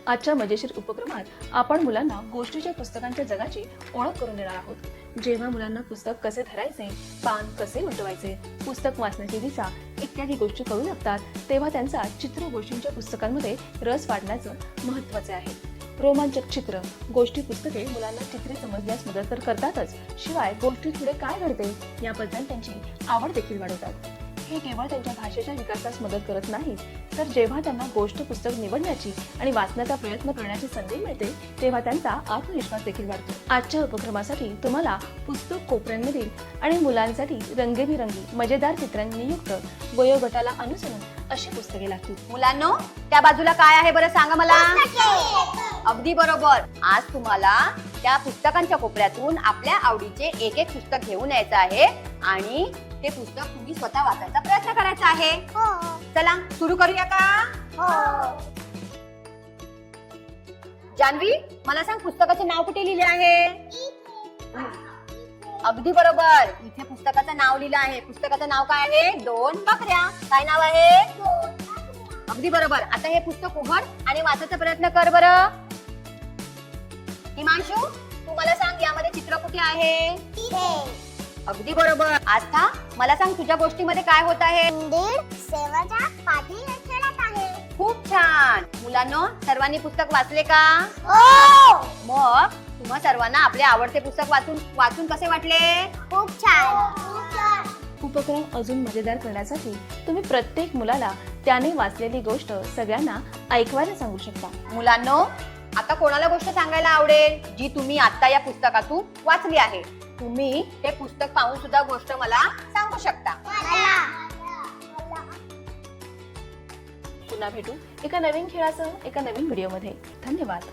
आजच्या मजेशीर उपक्रमात आपण मुलांना गोष्टीच्या पुस्तकांच्या जगाची ओळख करून देणार आहोत। जेव्हा मुलांना पुस्तक कसे धरायचे, पान कसे उलटवायचे, पुस्तक वाचण्याची दिशा इत्यादी गोष्टी कळू लागतात, तेव्हा त्यांचा चित्र गोष्टींच्या पुस्तकांमध्ये रस वाढण्याचं महत्त्वाचे आहे। रोमांचक चित्र गोष्टी पुस्तके मुलांना चित्रे समजण्यास मदत तर करतातच, शिवाय गोष्टी पुढे काय घडते याबद्दल त्यांची आवड देखील वाढवतात। हे केवळ त्यांच्या भाषेच्या विकासास मदत करत नाही, तर जेव्हा त्यांना गोष्ट पुस्तक निवडण्याची आणि वाचण्याचा प्रयत्न करण्याची संधी मिळते, तेव्हा त्यांचा आत्मविश्वास देखील वाढतो। आजच्या उपक्रमासाठी तुम्हाला पुस्तक कोपऱ्यांमधील आणि मुलांसाठी रंगीबेरंगी मजेदार चित्रांनी युक्त वयोगटाला अनुसरून अशी पुस्तके लागतील। मुलांनो, त्या बाजूला काय आहे बरं सांगा मला? अगदी बरोबर। आज तुम्हाला त्या पुस्तकांच्या कोपऱ्यातून आपल्या आवडीचे एक एक पुस्तक घेऊन यायचं आहे आणि ते पुस्तक तुम्ही स्वतः वाचायचा प्रयत्न करायचा आहे। चला सुरू करूया का? जान्हवी, मला सांग पुस्तकाचे नाव कुठे लिहिले आहे? अगदी बरोबर, इथे पुस्तकाचं नाव लिहिलं आहे। पुस्तकाचं नाव काय आहे? दोन बकऱ्या। काय नाव आहे? अगदी बरोबर। आता हे पुस्तक उघड आणि वाचायचा प्रयत्न कर बरं। हिमांशू, तू मला सांग यामध्ये चित्र कुठे आहे? अगदी बरोबर। आस्था, मला सांग तुझ्या गोष्टीमध्ये काय होत आहे? सेवाच्या पाठी खेळत आहे। खूप छान। मुलांनो, सर्वांनी पुस्तक वाचले का? मग तुम्हा सर्वांना आपले आवडते पुस्तक वाचून कसे वाटले? खूप छान। उपक्रम अजून मजेदार करण्यासाठी तुम्ही प्रत्येक मुलाला त्याने वाचलेली गोष्ट सगळ्यांना ऐकवायला सांगू शकता। मुलांनो, आता कोणाला गोष्ट सांगायला आवडेल जी तुम्ही आता या पुस्तकातून वाचली आहे? तुम्ही हे पुस्तक पाहून सुद्धा गोष्ट मला सांगू शकता। पुन्हा भेटू एका नवीन खेळासह एका नवीन व्हिडिओमध्ये। धन्यवाद।